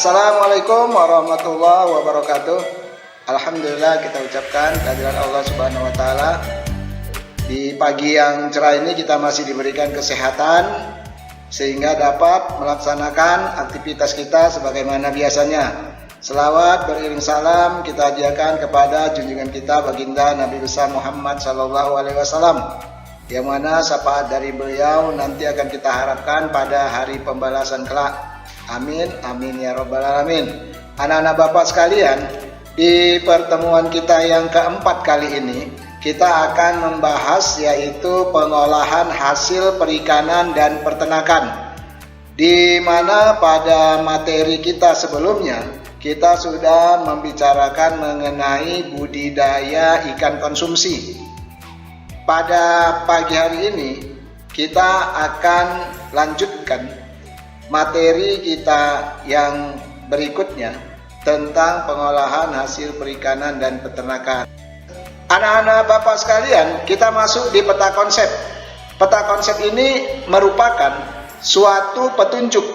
Assalamualaikum warahmatullahi wabarakatuh. Alhamdulillah kita ucapkan kehadiran Allah Subhanahu wa taala. Di pagi yang cerah ini kita masih diberikan kesehatan sehingga dapat melaksanakan aktivitas kita sebagaimana biasanya. Selawat beriring salam kita hadiahkan kepada junjungan kita baginda Nabi besar Muhammad sallallahu alaihi wasallam, yang mana syafaat dari beliau nanti akan kita harapkan pada hari pembalasan kelak. Amin, amin ya robbal alamin. Anak-anak bapak sekalian, di pertemuan kita yang keempat kali ini kita akan membahas yaitu pengolahan hasil perikanan dan peternakan, di mana pada materi kita sebelumnya kita sudah membicarakan mengenai budidaya ikan konsumsi. Pada pagi hari ini kita akan lanjutkan materi kita yang berikutnya tentang pengolahan hasil perikanan dan peternakan. Anak-anak bapak sekalian, kita masuk di peta konsep. Peta konsep ini merupakan suatu petunjuk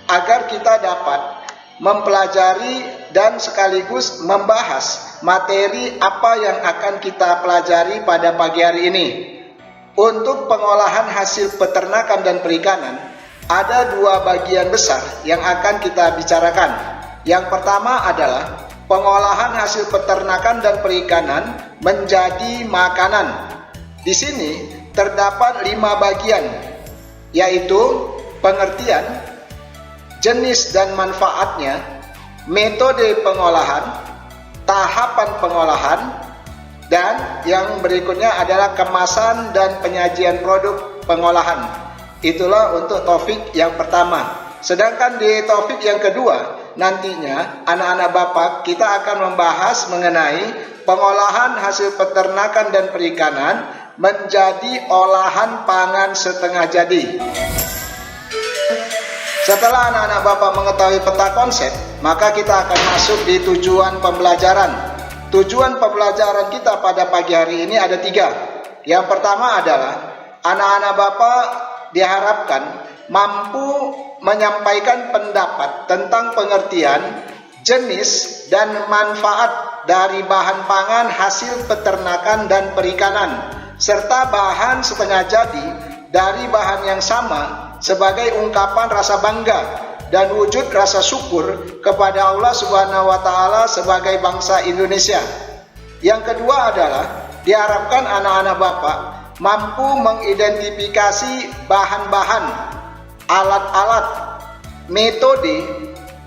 agar kita dapat mempelajari dan sekaligus membahas materi apa yang akan kita pelajari pada pagi hari ini. Untuk pengolahan hasil peternakan dan perikanan, ada dua bagian besar yang akan kita bicarakan. Yang pertama adalah pengolahan hasil peternakan dan perikanan menjadi makanan. Di sini terdapat 5 bagian, yaitu pengertian, jenis dan manfaatnya, metode pengolahan, tahapan pengolahan, dan yang berikutnya adalah kemasan dan penyajian produk pengolahan. Itulah untuk topik yang pertama. Sedangkan di topik yang kedua, nantinya anak-anak bapak kita akan membahas mengenai pengolahan hasil peternakan dan perikanan menjadi olahan pangan setengah jadi. Setelah anak-anak bapak mengetahui peta konsep, maka kita akan masuk di tujuan pembelajaran. Tujuan pembelajaran kita pada pagi hari ini ada 3. Yang pertama adalah anak-anak bapak diharapkan mampu menyampaikan pendapat tentang pengertian, jenis, dan manfaat dari bahan pangan hasil peternakan dan perikanan, serta bahan setengah jadi dari bahan yang sama sebagai ungkapan rasa bangga dan wujud rasa syukur kepada Allah Subhanahu wa taala sebagai bangsa Indonesia. Yang kedua adalah diharapkan anak-anak bapak mampu mengidentifikasi bahan-bahan, alat-alat, metode,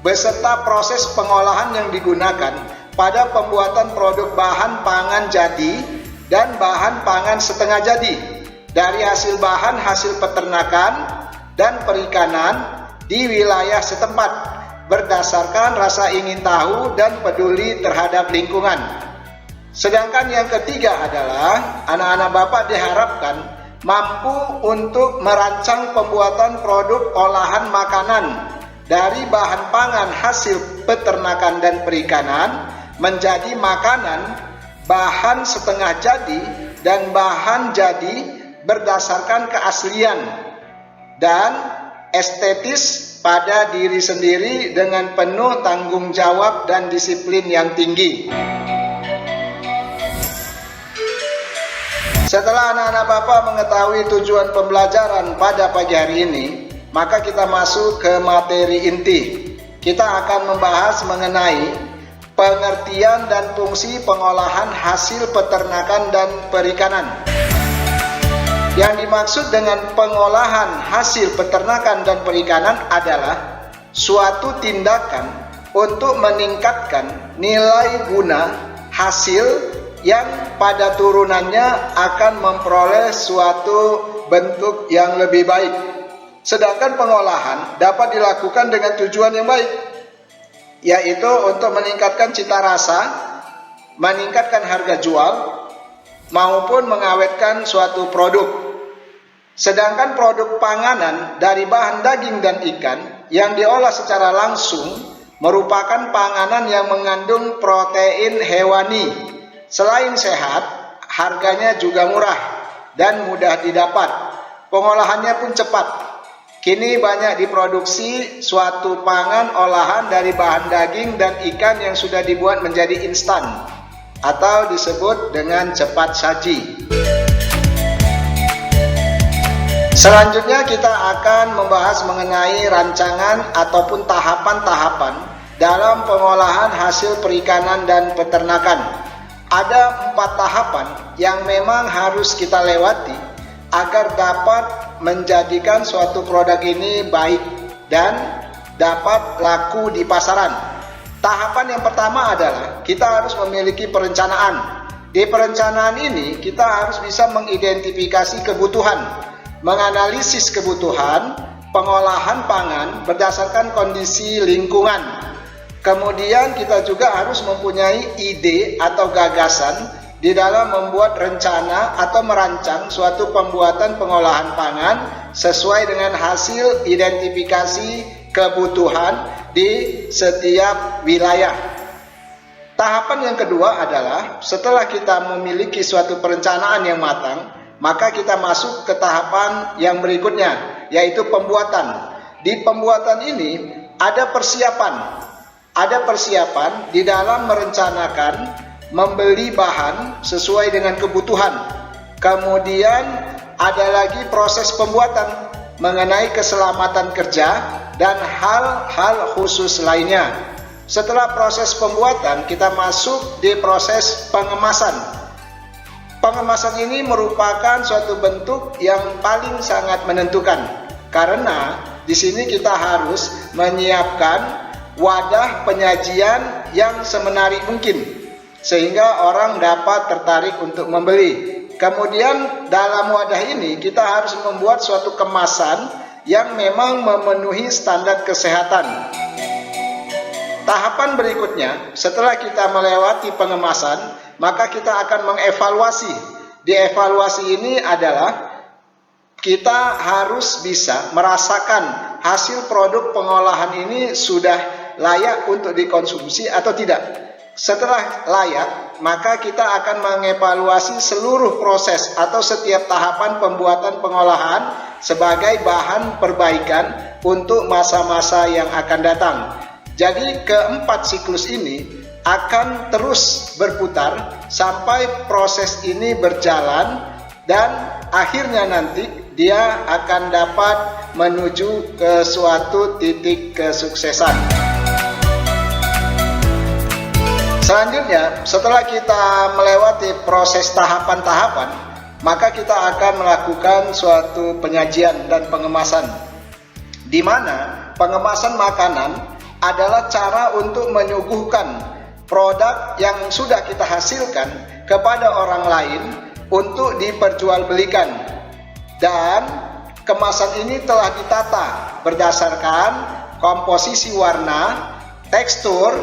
beserta proses pengolahan yang digunakan pada pembuatan produk bahan pangan jadi dan bahan pangan setengah jadi dari hasil bahan hasil peternakan dan perikanan di wilayah setempat berdasarkan rasa ingin tahu dan peduli terhadap lingkungan. Sedangkan yang ketiga adalah anak-anak bapak diharapkan mampu untuk merancang pembuatan produk olahan makanan dari bahan pangan hasil peternakan dan perikanan menjadi makanan, bahan setengah jadi, dan bahan jadi berdasarkan keaslian dan estetis pada diri sendiri dengan penuh tanggung jawab dan disiplin yang tinggi. Setelah anak-anak bapak mengetahui tujuan pembelajaran pada pagi hari ini, maka kita masuk ke materi inti. Kita akan membahas mengenai pengertian dan fungsi pengolahan hasil peternakan dan perikanan. Yang dimaksud dengan pengolahan hasil peternakan dan perikanan adalah suatu tindakan untuk meningkatkan nilai guna hasil yang pada turunannya akan memperoleh suatu bentuk yang lebih baik. Sedangkan pengolahan dapat dilakukan dengan tujuan yang baik, yaitu untuk meningkatkan cita rasa, meningkatkan harga jual, maupun mengawetkan suatu produk. Sedangkan produk panganan dari bahan daging dan ikan yang diolah secara langsung merupakan panganan yang mengandung protein hewani. Selain sehat, harganya juga murah dan mudah didapat. Pengolahannya pun cepat. Kini banyak diproduksi suatu pangan olahan dari bahan daging dan ikan yang sudah dibuat menjadi instan atau disebut dengan cepat saji. Selanjutnya kita akan membahas mengenai rancangan ataupun tahapan-tahapan dalam pengolahan hasil perikanan dan peternakan. Ada 4 tahapan yang memang harus kita lewati agar dapat menjadikan suatu produk ini baik dan dapat laku di pasaran. Tahapan yang pertama adalah kita harus memiliki perencanaan. Di perencanaan ini kita harus bisa mengidentifikasi kebutuhan, menganalisis kebutuhan pengolahan pangan berdasarkan kondisi lingkungan. Kemudian kita juga harus mempunyai ide atau gagasan di dalam membuat rencana atau merancang suatu pembuatan pengolahan pangan sesuai dengan hasil identifikasi kebutuhan di setiap wilayah. Tahapan yang kedua adalah setelah kita memiliki suatu perencanaan yang matang, maka kita masuk ke tahapan yang berikutnya, yaitu pembuatan. Di pembuatan ini ada persiapan di dalam merencanakan membeli bahan sesuai dengan kebutuhan. Kemudian ada lagi proses pembuatan mengenai keselamatan kerja dan hal-hal khusus lainnya. Setelah proses pembuatan, kita masuk di proses pengemasan. Pengemasan ini merupakan suatu bentuk yang paling sangat menentukan, karena di sini kita harus menyiapkan wadah penyajian yang semenarik mungkin sehingga orang dapat tertarik untuk membeli. Kemudian dalam wadah ini kita harus membuat suatu kemasan yang memang memenuhi standar kesehatan. Tahapan berikutnya, setelah kita melewati pengemasan, maka kita akan mengevaluasi. Di evaluasi ini adalah kita harus bisa merasakan hasil produk pengolahan ini sudah layak untuk dikonsumsi atau tidak. Setelah layak, maka kita akan mengevaluasi seluruh proses atau setiap tahapan pembuatan pengolahan sebagai bahan perbaikan untuk masa-masa yang akan datang. Jadi keempat siklus ini akan terus berputar sampai proses ini berjalan dan akhirnya nanti dia akan dapat menuju ke suatu titik kesuksesan. Selanjutnya, setelah kita melewati proses tahapan-tahapan, maka kita akan melakukan suatu penyajian dan pengemasan, di mana pengemasan makanan adalah cara untuk menyuguhkan produk yang sudah kita hasilkan kepada orang lain untuk diperjualbelikan. Dan kemasan ini telah ditata berdasarkan komposisi warna, tekstur,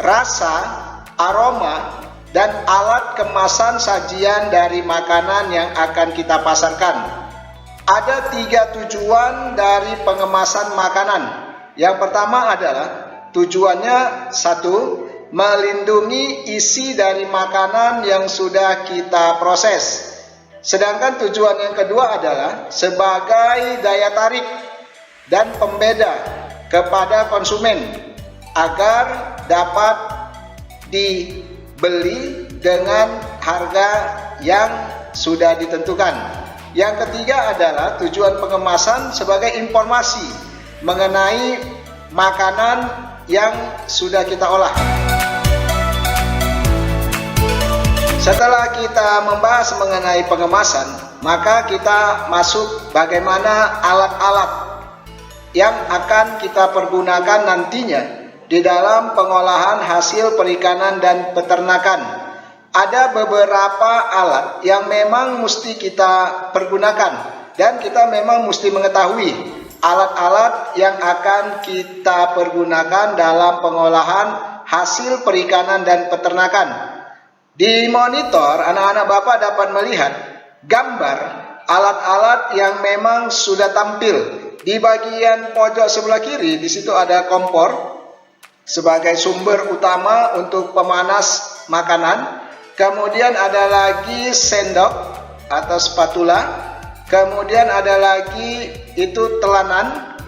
rasa, aroma, dan alat kemasan sajian dari makanan yang akan kita pasarkan. Ada 3 tujuan dari pengemasan makanan. Yang pertama adalah tujuannya 1, melindungi isi dari makanan yang sudah kita proses. Sedangkan tujuan yang kedua adalah sebagai daya tarik dan pembeda kepada konsumen agar dapat dibeli dengan harga yang sudah ditentukan. Yang ketiga adalah tujuan pengemasan sebagai informasi mengenai makanan yang sudah kita olah. Setelah kita membahas mengenai pengemasan, maka kita masuk bagaimana alat-alat yang akan kita pergunakan nantinya di dalam pengolahan hasil perikanan dan peternakan. Ada beberapa alat yang memang mesti kita pergunakan dan kita memang mesti mengetahui alat-alat yang akan kita pergunakan dalam pengolahan hasil perikanan dan peternakan. Di monitor, anak-anak Bapak dapat melihat gambar alat-alat yang memang sudah tampil. Di bagian pojok sebelah kiri, di situ ada kompor sebagai sumber utama untuk pemanas makanan. Kemudian ada lagi sendok atau spatula. Kemudian ada lagi itu telanan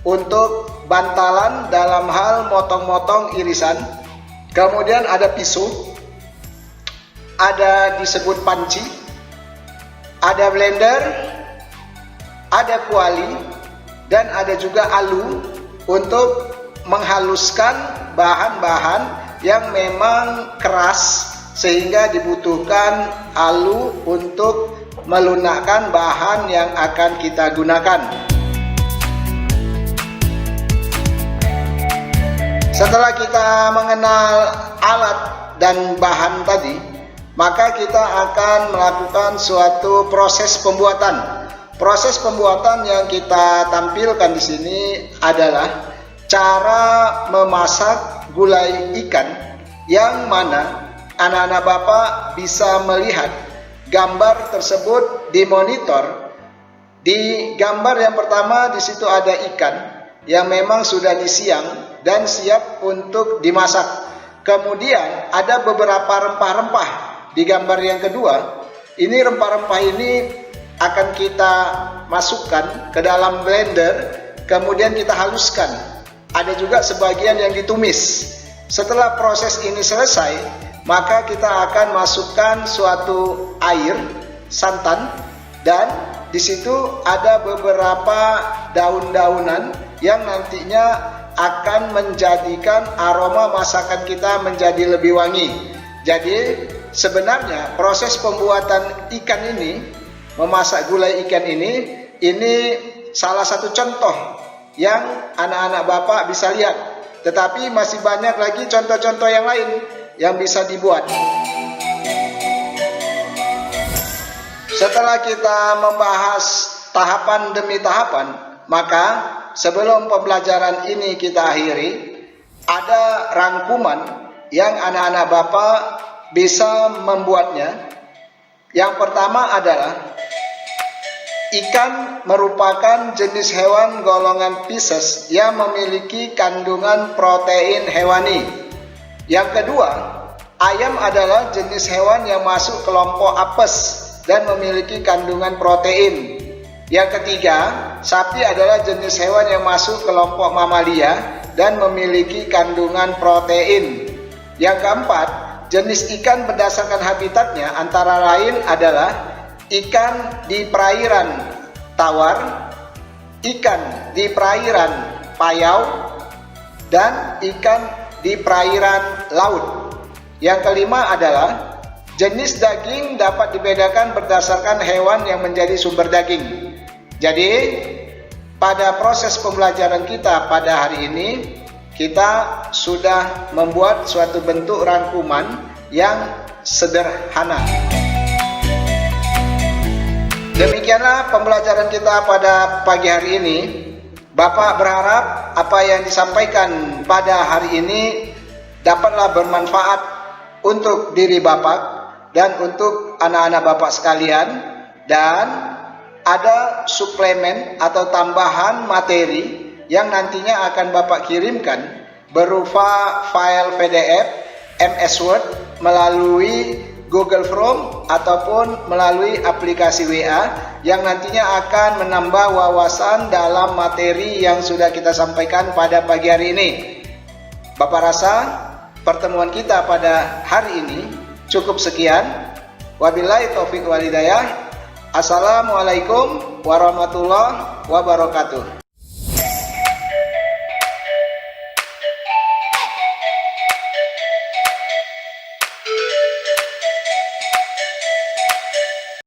untuk bantalan dalam hal motong-motong irisan. Kemudian ada pisau, ada disebut panci, ada blender, ada kuali, dan ada juga alu untuk menghaluskan bahan-bahan yang memang keras sehingga dibutuhkan alu untuk melunakkan bahan yang akan kita gunakan. Setelah kita mengenal alat dan bahan tadi, maka kita akan melakukan suatu proses pembuatan. Proses pembuatan yang kita tampilkan di sini adalah cara memasak gulai ikan, yang mana anak-anak Bapak bisa melihat gambar tersebut di monitor. Di gambar yang pertama di situ ada ikan yang memang sudah disiang dan siap untuk dimasak. Kemudian ada beberapa rempah-rempah di gambar yang kedua. Ini rempah-rempah ini akan kita masukkan ke dalam blender, kemudian kita haluskan. Ada juga sebagian yang ditumis. Setelah proses ini selesai, maka kita akan masukkan suatu air santan, dan di situ ada beberapa daun-daunan yang nantinya akan menjadikan aroma masakan kita menjadi lebih wangi. Jadi sebenarnya proses pembuatan ikan ini, memasak gulai ikan ini salah satu contoh yang anak-anak Bapak bisa lihat. Tetapi masih banyak lagi contoh-contoh yang lain yang bisa dibuat. Setelah kita membahas tahapan demi tahapan, maka sebelum pembelajaran ini kita akhiri, ada rangkuman yang anak-anak Bapak bisa membuatnya. Yang pertama adalah ikan merupakan jenis hewan golongan Pisces yang memiliki kandungan protein hewani. Yang kedua, ayam adalah jenis hewan yang masuk kelompok apes dan memiliki kandungan protein. Yang ketiga, sapi adalah jenis hewan yang masuk kelompok mamalia dan memiliki kandungan protein. Yang keempat, jenis ikan berdasarkan habitatnya antara lain adalah ikan di perairan tawar, ikan di perairan payau, dan ikan di perairan laut. Yang kelima adalah jenis daging dapat dibedakan berdasarkan hewan yang menjadi sumber daging. Jadi pada proses pembelajaran kita pada hari ini, kita sudah membuat suatu bentuk rangkuman yang sederhana. Demikianlah pembelajaran kita pada pagi hari ini. Bapak berharap apa yang disampaikan pada hari ini dapatlah bermanfaat untuk diri Bapak dan untuk anak-anak Bapak sekalian, dan ada suplemen atau tambahan materi yang nantinya akan Bapak kirimkan berupa file PDF, MS Word melalui Google Form ataupun melalui aplikasi WA yang nantinya akan menambah wawasan dalam materi yang sudah kita sampaikan pada pagi hari ini. Bapak rasa pertemuan kita pada hari ini cukup sekian. Wabillahi taufiq wal hidayah. Assalamualaikum warahmatullahi wabarakatuh.